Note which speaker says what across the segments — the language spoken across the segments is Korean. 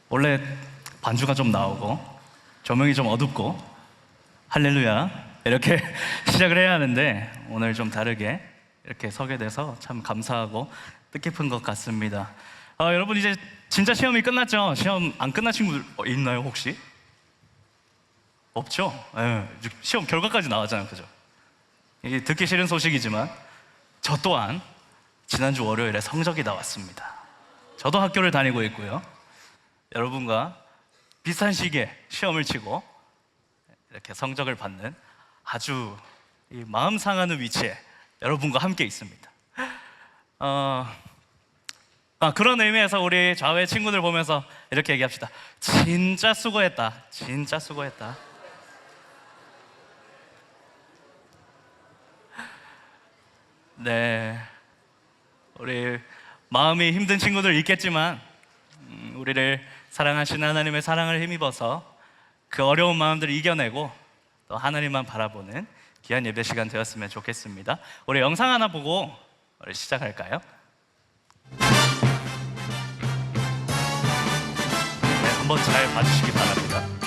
Speaker 1: 원래 반주가 좀 나오고 조명이 좀 어둡고 할렐루야 이렇게 시작을 해야 하는데 오늘 좀 다르게 이렇게 서게 돼서 참 감사하고 뜻깊은 것 같습니다. 여러분 이제 진짜 시험이 끝났죠? 시험 안 끝나신 분 있나요 혹시? 없죠? 네, 시험 결과까지 나왔잖아요, 그죠? 이게 듣기 싫은 소식이지만 저 또한 지난주 월요일에 성적이 나왔습니다. 저도 학교를 다니고 있고요. 여러분과 비슷한 시기에 시험을 치고 이렇게 성적을 받는 아주 마음 상하는 위치에 여러분과 함께 있습니다. 그런 의미에서 우리 좌우의 친구들 보면서 이렇게 얘기합시다. 진짜 수고했다. 진짜 수고했다. 네, 우리 마음이 힘든 친구들 있겠지만 우리를 사랑하시는 하나님의 사랑을 힘입어서 그 어려운 마음들을 이겨내고 또 하나님만 바라보는 귀한 예배 시간 되었으면 좋겠습니다. 우리 영상 하나 보고 우리 시작할까요? 네, 한번 잘 봐주시기 바랍니다.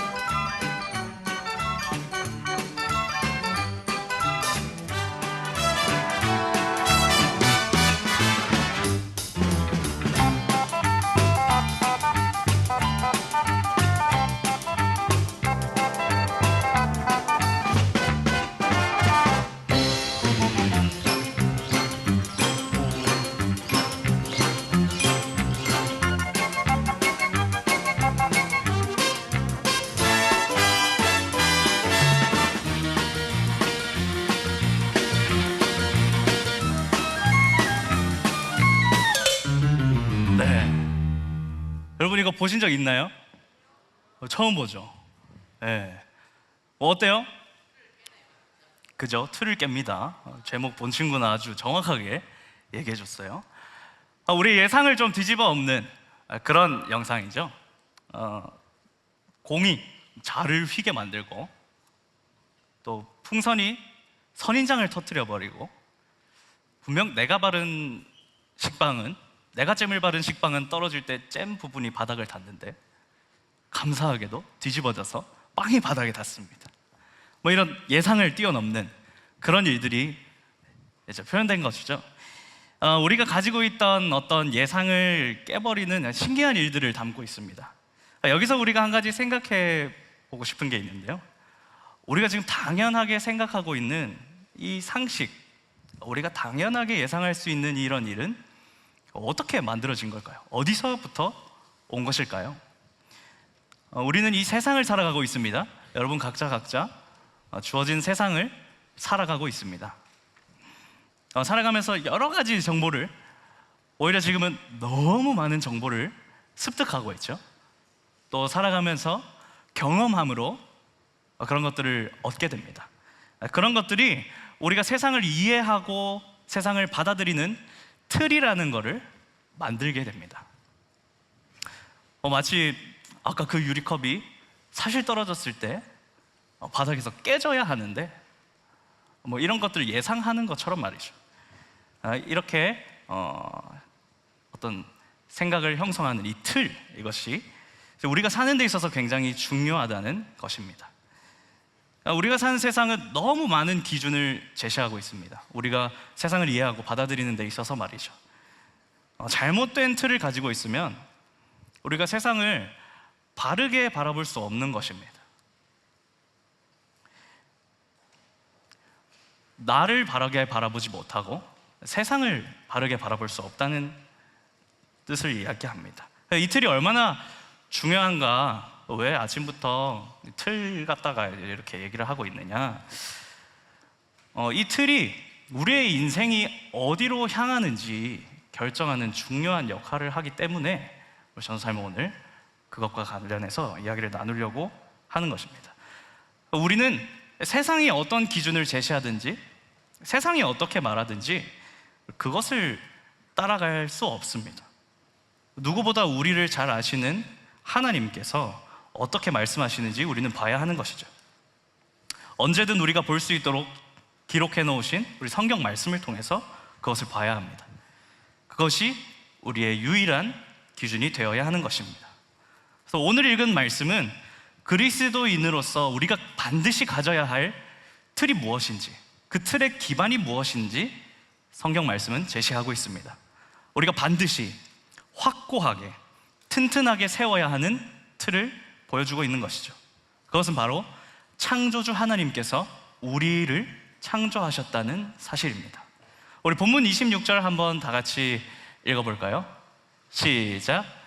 Speaker 1: 여러분 이거 보신 적 있나요? 처음 보죠? 네. 어때요? 그죠? 틀을 깹니다. 제목 본 친구는 아주 정확하게 얘기해 줬어요. 우리 예상을 좀 뒤집어 엎는 그런 영상이죠. 공이 자를 휘게 만들고 또 풍선이 선인장을 터뜨려 버리고 분명 내가 잼을 바른 식빵은 떨어질 때 잼 부분이 바닥을 닿는데 감사하게도 뒤집어져서 빵이 바닥에 닿습니다. 뭐 이런 예상을 뛰어넘는 그런 일들이 이제 표현된 것이죠. 우리가 가지고 있던 어떤 예상을 깨버리는 신기한 일들을 담고 있습니다. 여기서 우리가 한 가지 생각해 보고 싶은 게 있는데요. 우리가 지금 당연하게 생각하고 있는 이 상식, 우리가 당연하게 예상할 수 있는 이런 일은 어떻게 만들어진 걸까요? 어디서부터 온 것일까요? 우리는 이 세상을 살아가고 있습니다. 여러분 각자 주어진 세상을 살아가고 있습니다. 살아가면서 여러 가지 정보를, 오히려 지금은 너무 많은 정보를 습득하고 있죠. 또 살아가면서 경험함으로 그런 것들을 얻게 됩니다. 그런 것들이 우리가 세상을 이해하고 세상을 받아들이는 틀이라는 것을 만들게 됩니다. 마치 아까 그 유리컵이 사실 떨어졌을 때 바닥에서 깨져야 하는데 이런 것들을 예상하는 것처럼 말이죠. 이렇게 어떤 생각을 형성하는 이 틀, 이것이 우리가 사는 데 있어서 굉장히 중요하다는 것입니다. 우리가 사는 세상은 너무 많은 기준을 제시하고 있습니다. 우리가 세상을 이해하고 받아들이는 데 있어서 말이죠. 잘못된 틀을 가지고 있으면 우리가 세상을 바르게 바라볼 수 없는 것입니다. 나를 바르게 바라보지 못하고 세상을 바르게 바라볼 수 없다는 뜻을 이야기합니다. 이 틀이 얼마나 중요한가, 왜 아침부터 틀 갖다가 이렇게 얘기를 하고 있느냐. 이 틀이 우리의 인생이 어디로 향하는지 결정하는 중요한 역할을 하기 때문에 전도사님은 오늘 그것과 관련해서 이야기를 나누려고 하는 것입니다. 우리는 세상이 어떤 기준을 제시하든지 세상이 어떻게 말하든지 그것을 따라갈 수 없습니다. 누구보다 우리를 잘 아시는 하나님께서 어떻게 말씀하시는지 우리는 봐야 하는 것이죠. 언제든 우리가 볼 수 있도록 기록해 놓으신 우리 성경 말씀을 통해서 그것을 봐야 합니다. 그것이 우리의 유일한 기준이 되어야 하는 것입니다. 그래서 오늘 읽은 말씀은 그리스도인으로서 우리가 반드시 가져야 할 틀이 무엇인지, 그 틀의 기반이 무엇인지 성경 말씀은 제시하고 있습니다. 우리가 반드시 확고하게 튼튼하게 세워야 하는 틀을 보여주고 있는 것이죠. 그것은 바로 창조주 하나님께서 우리를 창조하셨다는 사실입니다. 우리 본문 26절 한번 다 같이 읽어볼까요? 시작.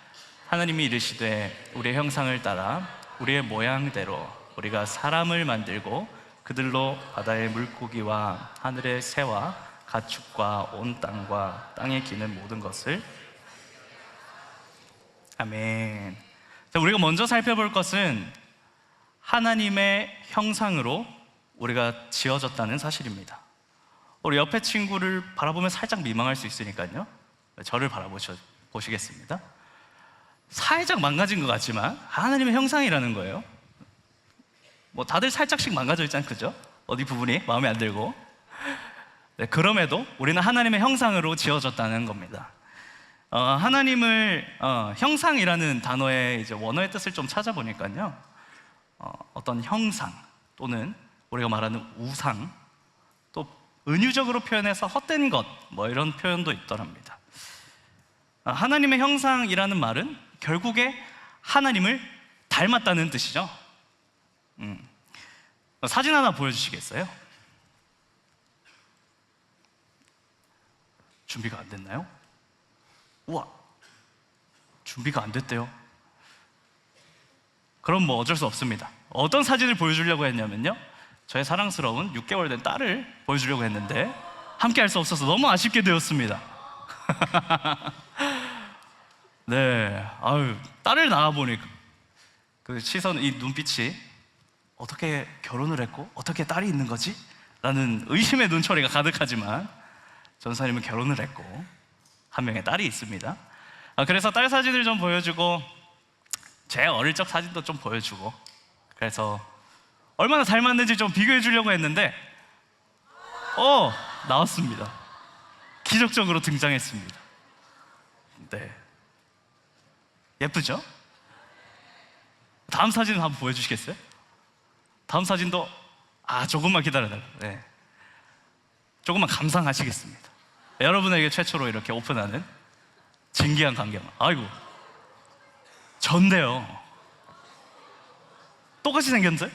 Speaker 1: 하나님이 이르시되 우리의 형상을 따라 우리의 모양대로 우리가 사람을 만들고 그들로 바다의 물고기와 하늘의 새와 가축과 온 땅과 땅에 기는 모든 것을. 아멘. 자, 우리가 먼저 살펴볼 것은 하나님의 형상으로 우리가 지어졌다는 사실입니다. 우리 옆에 친구를 바라보면 살짝 민망할 수 있으니까요, 저를 바라보시겠습니다. 살짝 망가진 것 같지만 하나님의 형상이라는 거예요. 뭐 다들 살짝씩 망가져 있잖아요, 그죠? 어디 부분이 마음에 안 들고. 네, 그럼에도 우리는 하나님의 형상으로 지어졌다는 겁니다. 하나님을 형상이라는 단어의 이제 원어의 뜻을 좀 찾아보니까요, 어떤 형상 또는 우리가 말하는 우상, 또 은유적으로 표현해서 헛된 것, 뭐 이런 표현도 있더랍니다. 하나님의 형상이라는 말은 결국에 하나님을 닮았다는 뜻이죠. 사진 하나 보여주시겠어요? 준비가 안 됐나요? 우와, 준비가 안 됐대요. 그럼 뭐 어쩔 수 없습니다. 어떤 사진을 보여주려고 했냐면요, 저의 사랑스러운 6개월 된 딸을 보여주려고 했는데 함께 할 수 없어서 너무 아쉽게 되었습니다. 네, 아유, 딸을 낳아보니 그 시선, 이 눈빛이 어떻게 결혼을 했고 어떻게 딸이 있는 거지? 라는 의심의 눈초리가 가득하지만 전사님은 결혼을 했고 한 명의 딸이 있습니다. 그래서 딸 사진을 좀 보여주고 제 어릴 적 사진도 좀 보여주고, 그래서 얼마나 닮았는지 좀 비교해 주려고 했는데 나왔습니다. 기적적으로 등장했습니다. 네, 예쁘죠? 다음 사진 한번 보여주시겠어요? 다음 사진도 조금만 기다려달라고. 네, 조금만 감상하시겠습니다. 여러분에게 최초로 이렇게 오픈하는 진기한 광경. 아이고, 전데요. 똑같이 생겼어요?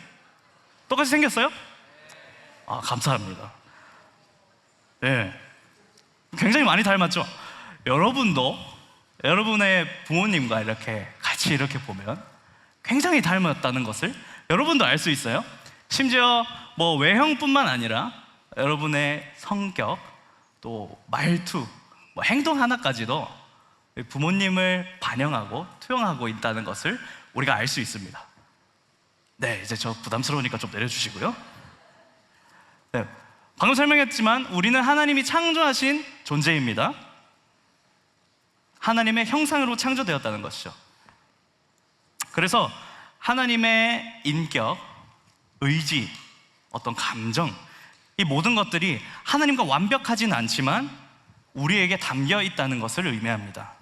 Speaker 1: 똑같이 생겼어요? 감사합니다. 네, 굉장히 많이 닮았죠? 여러분도 여러분의 부모님과 이렇게 같이 이렇게 보면 굉장히 닮았다는 것을 여러분도 알 수 있어요. 심지어 뭐 외형뿐만 아니라 여러분의 성격, 또 말투, 뭐 행동 하나까지도 부모님을 반영하고 투영하고 있다는 것을 우리가 알 수 있습니다. 네, 이제 저 부담스러우니까 좀 내려주시고요. 네, 방금 설명했지만 우리는 하나님이 창조하신 존재입니다. 하나님의 형상으로 창조되었다는 것이죠. 그래서 하나님의 인격, 의지, 어떤 감정, 이 모든 것들이 하나님과 완벽하진 않지만 우리에게 담겨 있다는 것을 의미합니다.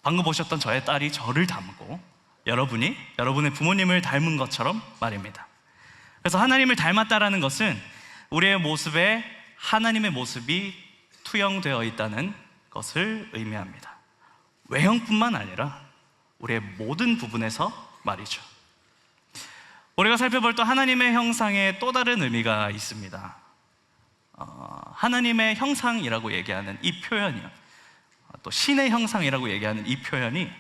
Speaker 1: 방금 보셨던 저의 딸이 저를 닮고 여러분이 여러분의 부모님을 닮은 것처럼 말입니다. 그래서 하나님을 닮았다라는 것은 우리의 모습에 하나님의 모습이 투영되어 있다는 것을 의미합니다. 외형뿐만 아니라 우리의 모든 부분에서 말이죠. 우리가 살펴볼 또 하나님의 형상에 또 다른 의미가 있습니다. 하나님의 형상이라고 얘기하는 이 표현이요, 또 신의 형상이라고 얘기하는 이 표현이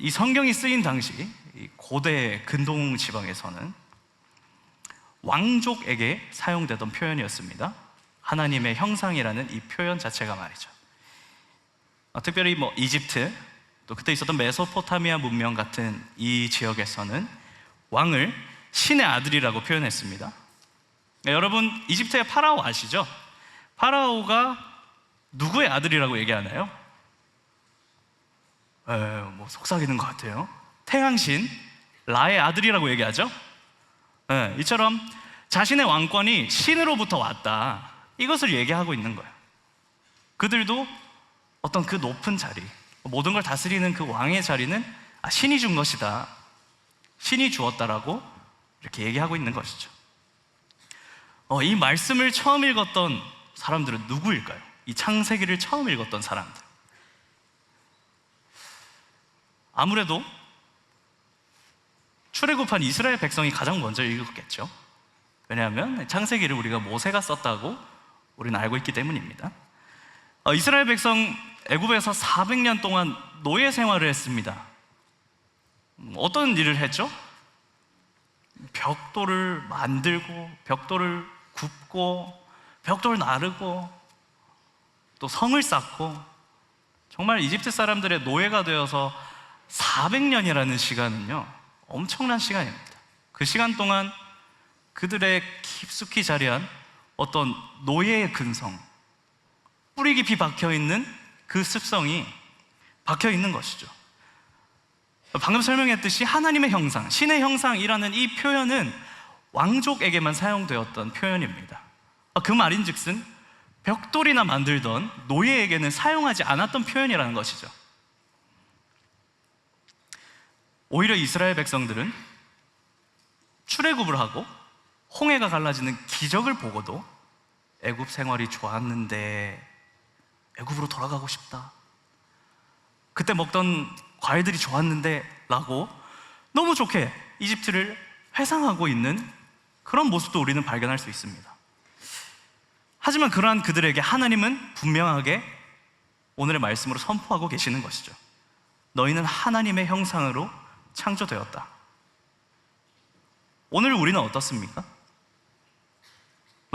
Speaker 1: 이 성경이 쓰인 당시 이 고대 근동 지방에서는 왕족에게 사용되던 표현이었습니다. 하나님의 형상이라는 이 표현 자체가 말이죠. 특별히 뭐 이집트, 또 그때 있었던 메소포타미아 문명 같은 이 지역에서는 왕을 신의 아들이라고 표현했습니다. 여러분, 이집트의 파라오 아시죠? 파라오가 누구의 아들이라고 얘기하나요? 뭐 속삭이는 것 같아요. 태양신 라의 아들이라고 얘기하죠. 이처럼 자신의 왕권이 신으로부터 왔다, 이것을 얘기하고 있는 거예요. 그들도 어떤 그 높은 자리, 모든 걸 다스리는 그 왕의 자리는 신이 준 것이다, 신이 주었다라고 이렇게 얘기하고 있는 것이죠. 이 말씀을 처음 읽었던 사람들은 누구일까요? 이 창세기를 처음 읽었던 사람들. 아무래도 출애굽한 이스라엘 백성이 가장 먼저 읽었겠죠. 왜냐하면 창세기를 우리가 모세가 썼다고 우리는 알고 있기 때문입니다. 이스라엘 백성 애굽에서 400년 동안 노예 생활을 했습니다. 어떤 일을 했죠? 벽돌을 만들고, 벽돌을 굽고, 벽돌을 나르고, 또 성을 쌓고, 정말 이집트 사람들의 노예가 되어서 400년이라는 시간은요, 엄청난 시간입니다. 그 시간 동안 그들의 깊숙이 자리한 어떤 노예의 근성, 뿌리 깊이 박혀있는 그 습성이 박혀있는 것이죠. 방금 설명했듯이 하나님의 형상, 신의 형상이라는 이 표현은 왕족에게만 사용되었던 표현입니다. 그 말인즉슨 벽돌이나 만들던 노예에게는 사용하지 않았던 표현이라는 것이죠. 오히려 이스라엘 백성들은 출애굽을 하고 홍해가 갈라지는 기적을 보고도 애굽 생활이 좋았는데 애굽으로 돌아가고 싶다, 그때 먹던 과일들이 좋았는데 라고 너무 좋게 이집트를 회상하고 있는 그런 모습도 우리는 발견할 수 있습니다. 하지만 그러한 그들에게 하나님은 분명하게 오늘의 말씀으로 선포하고 계시는 것이죠. 너희는 하나님의 형상으로 창조되었다. 오늘 우리는 어떻습니까?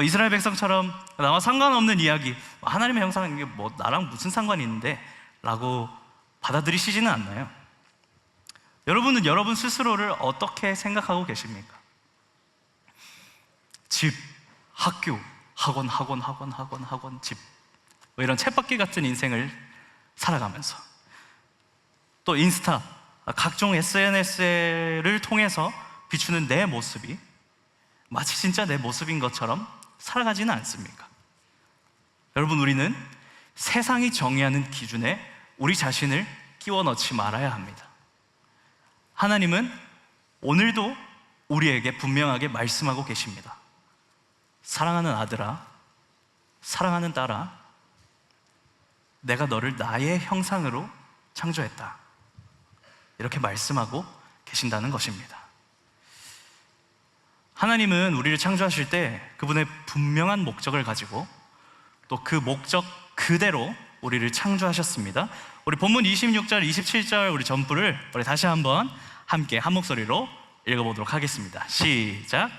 Speaker 1: 이스라엘 백성처럼 나와 상관없는 이야기, 하나님의 형상은 이게 나랑 무슨 상관이 있는데 라고 받아들이시지는 않나요? 여러분은 여러분 스스로를 어떻게 생각하고 계십니까? 집, 학교, 학원, 집, 이런 쳇바퀴 같은 인생을 살아가면서, 또 인스타, 각종 SNS를 통해서 비추는 내 모습이 마치 진짜 내 모습인 것처럼 살아가지는 않습니까? 여러분, 우리는 세상이 정의하는 기준에 우리 자신을 끼워 넣지 말아야 합니다. 하나님은 오늘도 우리에게 분명하게 말씀하고 계십니다. 사랑하는 아들아, 사랑하는 딸아, 내가 너를 나의 형상으로 창조했다, 이렇게 말씀하고 계신다는 것입니다. 하나님은 우리를 창조하실 때 그분의 분명한 목적을 가지고 또 그 목적 그대로 우리를 창조하셨습니다. 우리 본문 26절, 27절 우리 전부를 우리 다시 한번 함께 한 목소리로 읽어보도록 하겠습니다. 시작.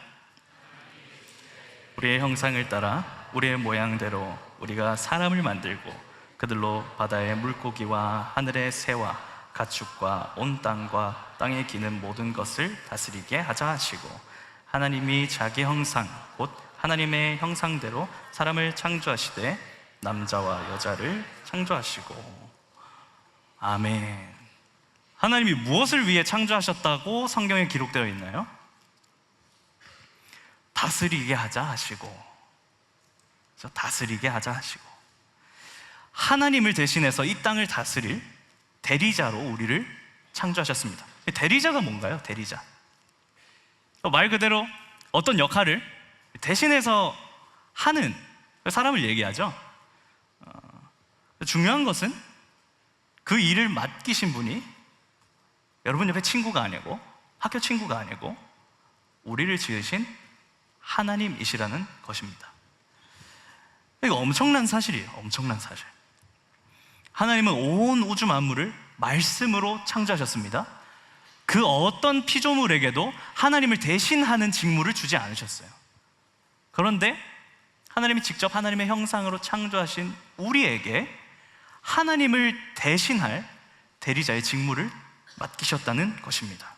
Speaker 1: 우리의 형상을 따라 우리의 모양대로 우리가 사람을 만들고 그들로 바다의 물고기와 하늘의 새와 가축과 온 땅과 땅에 기는 모든 것을 다스리게 하자 하시고, 하나님이 자기 형상 곧 하나님의 형상대로 사람을 창조하시되 남자와 여자를 창조하시고. 아멘. 하나님이 무엇을 위해 창조하셨다고 성경에 기록되어 있나요? 다스리게 하자 하시고, 다스리게 하자 하시고, 하나님을 대신해서 이 땅을 다스릴 대리자로 우리를 창조하셨습니다. 대리자가 뭔가요? 대리자, 말 그대로 어떤 역할을 대신해서 하는 사람을 얘기하죠. 중요한 것은 그 일을 맡기신 분이 여러분 옆에 친구가 아니고 학교 친구가 아니고 우리를 지으신 하나님이시라는 것입니다. 이거 엄청난 사실이에요. 엄청난 사실. 하나님은 온 우주 만물을 말씀으로 창조하셨습니다. 그 어떤 피조물에게도 하나님을 대신하는 직무를 주지 않으셨어요. 그런데 하나님이 직접 하나님의 형상으로 창조하신 우리에게 하나님을 대신할 대리자의 직무를 맡기셨다는 것입니다.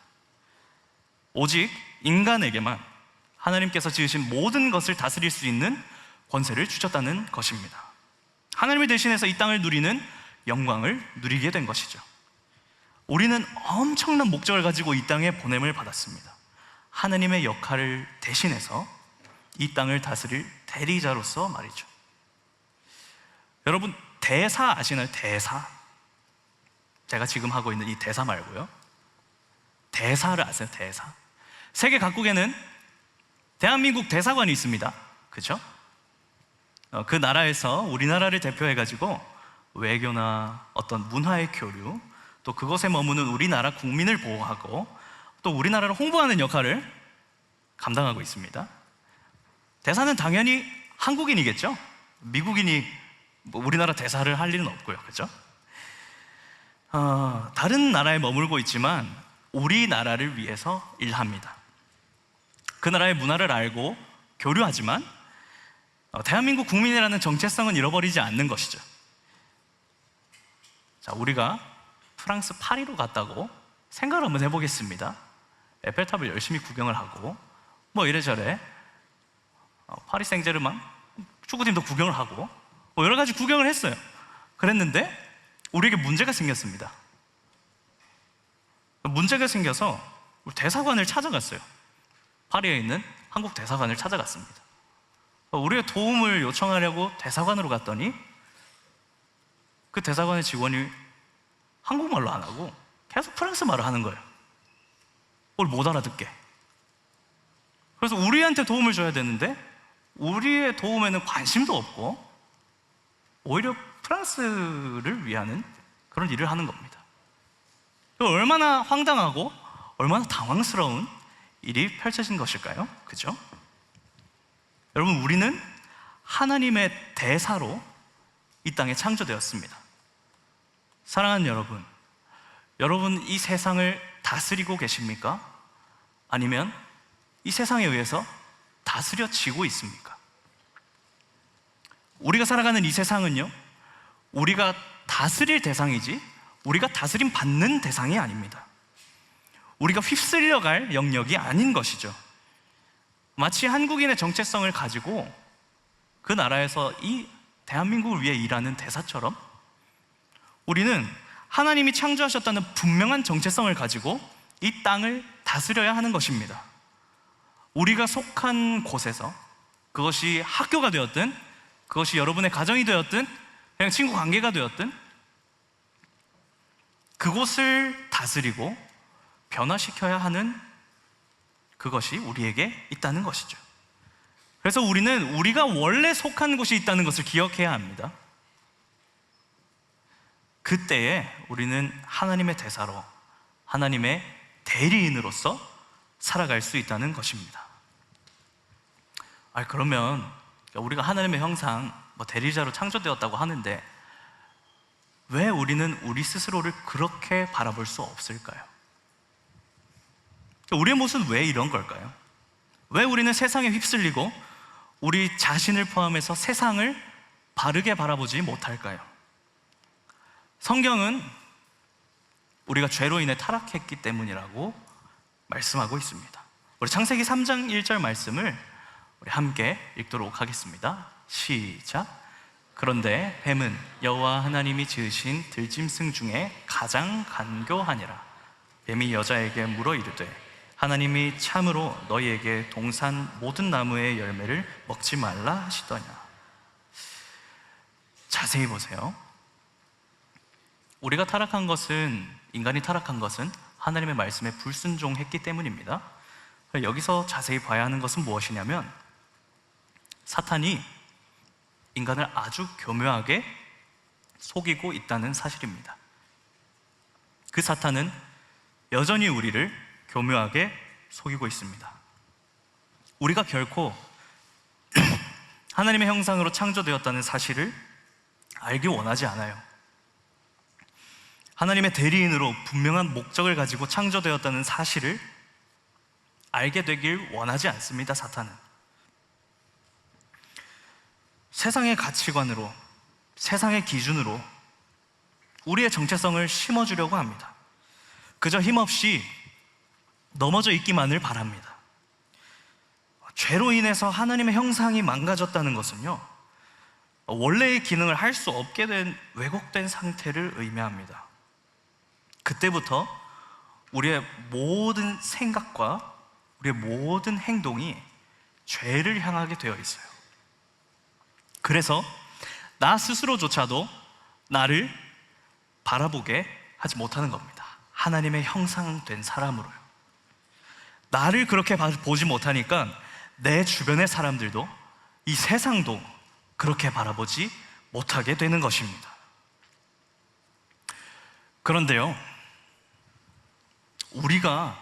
Speaker 1: 오직 인간에게만 하나님께서 지으신 모든 것을 다스릴 수 있는 권세를 주셨다는 것입니다. 하나님을 대신해서 이 땅을 누리는 영광을 누리게 된 것이죠. 우리는 엄청난 목적을 가지고 이 땅에 보냄을 받았습니다. 하나님의 역할을 대신해서 이 땅을 다스릴 대리자로서 말이죠. 여러분, 대사 아시나요? 대사. 제가 지금 하고 있는 이 대사 말고요, 대사를 아세요? 대사. 세계 각국에는 대한민국 대사관이 있습니다. 그죠? 그 나라에서 우리나라를 대표해가지고 외교나 어떤 문화의 교류, 또 그곳에 머무는 우리나라 국민을 보호하고 또 우리나라를 홍보하는 역할을 감당하고 있습니다. 대사는 당연히 한국인이겠죠? 미국인이 우리나라 대사를 할 일은 없고요. 그죠? 다른 나라에 머물고 있지만 우리나라를 위해서 일합니다. 그 나라의 문화를 알고 교류하지만 대한민국 국민이라는 정체성은 잃어버리지 않는 것이죠. 자, 우리가 프랑스 파리로 갔다고 생각을 한번 해보겠습니다. 에펠탑을 열심히 구경을 하고 뭐 이래저래 파리 생제르맹 축구팀도 구경을 하고 뭐 여러 가지 구경을 했어요. 그랬는데 우리에게 문제가 생겼습니다. 문제가 생겨서 우리 대사관을 찾아갔어요. 파리에 있는 한국 대사관을 찾아갔습니다. 우리의 도움을 요청하려고 대사관으로 갔더니 그 대사관의 직원이 한국말로 안 하고 계속 프랑스 말을 하는 거예요. 그걸 못 알아듣게. 그래서 우리한테 도움을 줘야 되는데 우리의 도움에는 관심도 없고 오히려 프랑스를 위하는 그런 일을 하는 겁니다. 얼마나 황당하고 얼마나 당황스러운 일이 펼쳐진 것일까요? 그죠? 여러분, 우리는 하나님의 대사로 이 땅에 창조되었습니다. 사랑하는 여러분, 여러분 이 세상을 다스리고 계십니까? 아니면 이 세상에 의해서 다스려지고 있습니까? 우리가 살아가는 이 세상은요, 우리가 다스릴 대상이지 우리가 다스림 받는 대상이 아닙니다. 우리가 휩쓸려갈 영역이 아닌 것이죠. 마치 한국인의 정체성을 가지고 그 나라에서 이 대한민국을 위해 일하는 대사처럼 우리는 하나님이 창조하셨다는 분명한 정체성을 가지고 이 땅을 다스려야 하는 것입니다. 우리가 속한 곳에서, 그것이 학교가 되었든 그것이 여러분의 가정이 되었든 그냥 친구 관계가 되었든 그곳을 다스리고 변화시켜야 하는 그것이 우리에게 있다는 것이죠. 그래서 우리는 우리가 원래 속한 곳이 있다는 것을 기억해야 합니다. 그때에 우리는 하나님의 대사로, 하나님의 대리인으로서 살아갈 수 있다는 것입니다. 그러면 우리가 하나님의 형상, 대리자로 창조되었다고 하는데 왜 우리는 우리 스스로를 그렇게 바라볼 수 없을까요? 우리의 모습은 왜 이런 걸까요? 왜 우리는 세상에 휩쓸리고 우리 자신을 포함해서 세상을 바르게 바라보지 못할까요? 성경은 우리가 죄로 인해 타락했기 때문이라고 말씀하고 있습니다. 우리 창세기 3장 1절 말씀을 우리 함께 읽도록 하겠습니다. 시작. 그런데 뱀은 여호와 하나님이 지으신 들짐승 중에 가장 간교하니라. 뱀이 여자에게 물어 이르되 하나님이 참으로 너희에게 동산 모든 나무의 열매를 먹지 말라 하시더냐. 자세히 보세요. 우리가 타락한 것은, 인간이 타락한 것은 하나님의 말씀에 불순종했기 때문입니다. 여기서 자세히 봐야 하는 것은 무엇이냐면 사탄이 인간을 아주 교묘하게 속이고 있다는 사실입니다. 그 사탄은 여전히 우리를 교묘하게 속이고 있습니다. 우리가 결코 하나님의 형상으로 창조되었다는 사실을 알기 원하지 않아요. 하나님의 대리인으로 분명한 목적을 가지고 창조되었다는 사실을 알게 되길 원하지 않습니다. 사탄은 세상의 가치관으로, 세상의 기준으로 우리의 정체성을 심어주려고 합니다. 그저 힘없이 넘어져 있기만을 바랍니다. 죄로 인해서 하나님의 형상이 망가졌다는 것은요, 원래의 기능을 할 수 없게 된 왜곡된 상태를 의미합니다. 그때부터 우리의 모든 생각과 우리의 모든 행동이 죄를 향하게 되어 있어요. 그래서 나 스스로조차도 나를 바라보게 하지 못하는 겁니다. 하나님의 형상된 사람으로요. 나를 그렇게 보지 못하니까 내 주변의 사람들도, 이 세상도 그렇게 바라보지 못하게 되는 것입니다. 그런데요, 우리가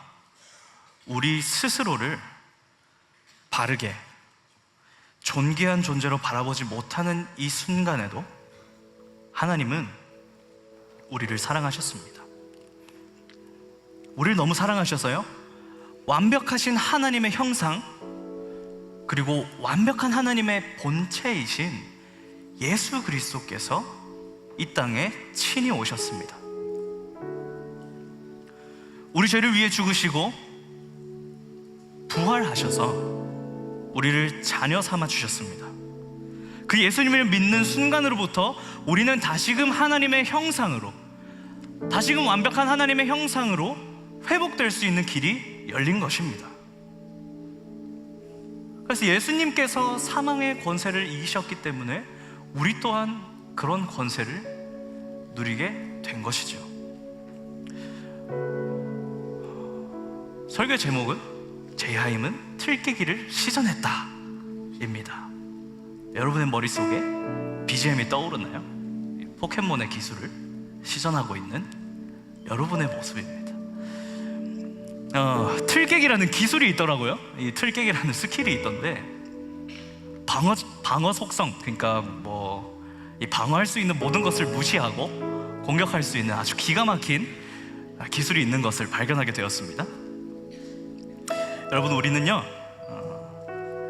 Speaker 1: 우리 스스로를 바르게 존귀한 존재로 바라보지 못하는 이 순간에도 하나님은 우리를 사랑하셨습니다. 우리를 너무 사랑하셔서요, 완벽하신 하나님의 형상, 그리고 완벽한 하나님의 본체이신 예수 그리스도께서 이 땅에 친히 오셨습니다. 우리 죄를 위해 죽으시고 부활하셔서 우리를 자녀 삼아 주셨습니다. 그 예수님을 믿는 순간으로부터 우리는 다시금 하나님의 형상으로, 다시금 완벽한 하나님의 형상으로 회복될 수 있는 길이 열린 것입니다. 그래서 예수님께서 사망의 권세를 이기셨기 때문에 우리 또한 그런 권세를 누리게 된 것이죠. 설교 제목은 제하임은 틀깨기를 시전했다 입니다. 여러분의 머릿속에 BGM이 떠오르나요? 포켓몬의 기술을 시전하고 있는 여러분의 모습입니다. 틀깨기라는 기술이 있더라고요. 이 틀깨기라는 스킬이 있던데, 방어 속성, 그러니까 이 방어할 수 있는 모든 것을 무시하고 공격할 수 있는 아주 기가 막힌 기술이 있는 것을 발견하게 되었습니다. 여러분, 우리는요,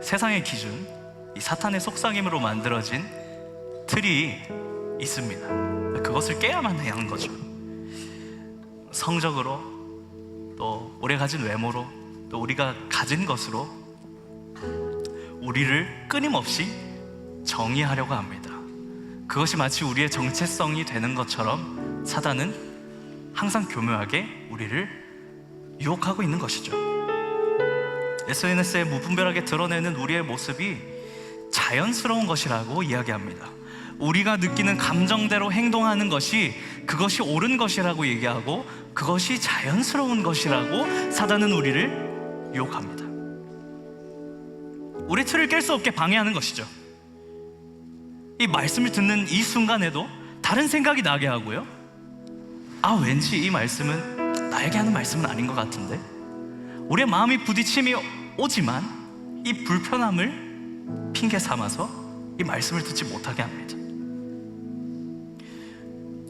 Speaker 1: 세상의 기준, 이 사탄의 속삭임으로 만들어진 틀이 있습니다. 그것을 깨야만 해야 하는 거죠. 성적으로, 또 오래 가진 외모로, 또 우리가 가진 것으로 우리를 끊임없이 정의하려고 합니다. 그것이 마치 우리의 정체성이 되는 것처럼 사단은 항상 교묘하게 우리를 유혹하고 있는 것이죠. SNS에 무분별하게 드러내는 우리의 모습이 자연스러운 것이라고 이야기합니다. 우리가 느끼는 감정대로 행동하는 것이, 그것이 옳은 것이라고 얘기하고, 그것이 자연스러운 것이라고 사단은 우리를 유혹합니다. 우리 틀을 깰 수 없게 방해하는 것이죠. 이 말씀을 듣는 이 순간에도 다른 생각이 나게 하고요, 왠지 이 말씀은 나에게 하는 말씀은 아닌 것 같은데, 우리의 마음이 부딪힘이 오지만 이 불편함을 핑계 삼아서 이 말씀을 듣지 못하게 합니다.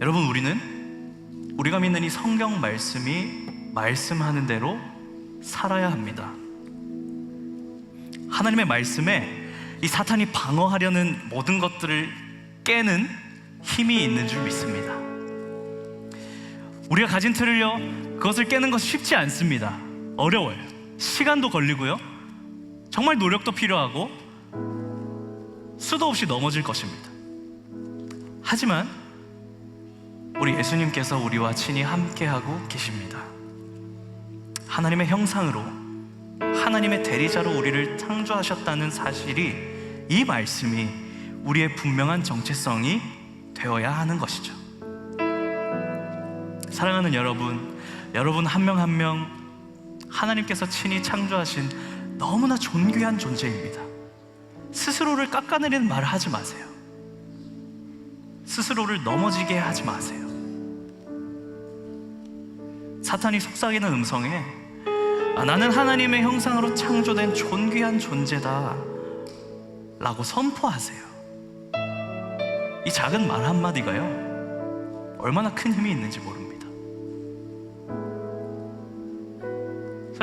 Speaker 1: 여러분, 우리가 믿는 이 성경 말씀이 말씀하는 대로 살아야 합니다. 하나님의 말씀에 이 사탄이 방어하려는 모든 것들을 깨는 힘이 있는 줄 믿습니다. 우리가 가진 틀을요, 그것을 깨는 것이 쉽지 않습니다. 어려워요. 시간도 걸리고요, 정말 노력도 필요하고 수도 없이 넘어질 것입니다. 하지만 우리 예수님께서 우리와 친히 함께하고 계십니다. 하나님의 형상으로, 하나님의 대리자로 우리를 창조하셨다는 사실이, 이 말씀이 우리의 분명한 정체성이 되어야 하는 것이죠. 사랑하는 여러분 한 명 한 명 하나님께서 친히 창조하신 너무나 존귀한 존재입니다. 스스로를 깎아내리는 말을 하지 마세요. 스스로를 넘어지게 하지 마세요. 사탄이 속삭이는 음성에 나는 하나님의 형상으로 창조된 존귀한 존재다 라고 선포하세요. 이 작은 말 한마디가요, 얼마나 큰 힘이 있는지 모릅니다.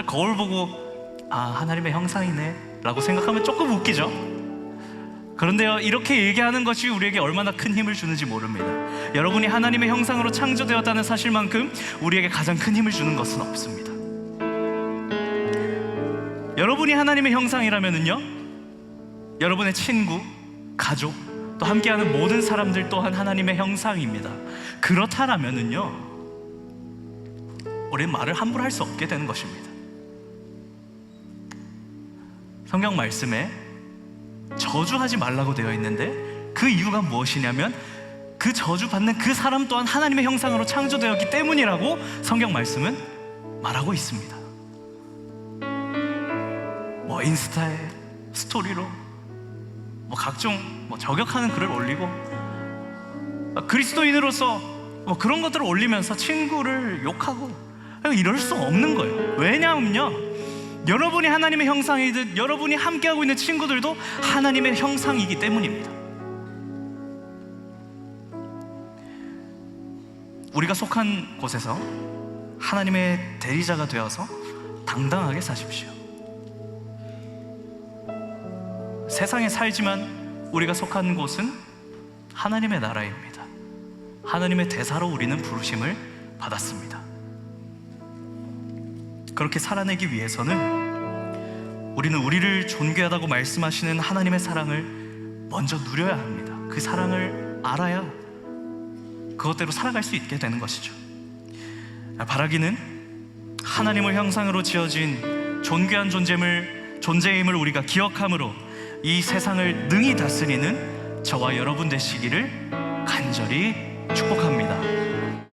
Speaker 1: 거울 보고 하나님의 형상이네 라고 생각하면 조금 웃기죠. 그런데요, 이렇게 얘기하는 것이 우리에게 얼마나 큰 힘을 주는지 모릅니다. 여러분이 하나님의 형상으로 창조되었다는 사실만큼 우리에게 가장 큰 힘을 주는 것은 없습니다. 여러분이 하나님의 형상이라면요, 여러분의 친구, 가족, 또 함께하는 모든 사람들 또한 하나님의 형상입니다. 그렇다면은요, 우리는 말을 함부로 할 수 없게 되는 것입니다. 성경 말씀에 저주하지 말라고 되어 있는데, 그 이유가 무엇이냐면 그 저주받는 그 사람 또한 하나님의 형상으로 창조되었기 때문이라고 성경 말씀은 말하고 있습니다. 뭐 인스타에 스토리로 뭐 각종 저격하는 글을 올리고 그리스도인으로서 뭐 그런 것들을 올리면서 친구를 욕하고 이럴 수 없는 거예요. 왜냐하면요, 여러분이 하나님의 형상이듯 여러분이 함께하고 있는 친구들도 하나님의 형상이기 때문입니다. 우리가 속한 곳에서 하나님의 대리자가 되어서 당당하게 사십시오. 세상에 살지만 우리가 속한 곳은 하나님의 나라입니다. 하나님의 대사로 우리는 부르심을 받았습니다. 그렇게 살아내기 위해서는 우리는 우리를 존귀하다고 말씀하시는 하나님의 사랑을 먼저 누려야 합니다. 그 사랑을 알아야 그것대로 살아갈 수 있게 되는 것이죠. 바라기는 하나님의 형상으로 지어진 존귀한 존재임을 우리가 기억함으로 이 세상을 능히 다스리는 저와 여러분 되시기를 간절히 축복합니다.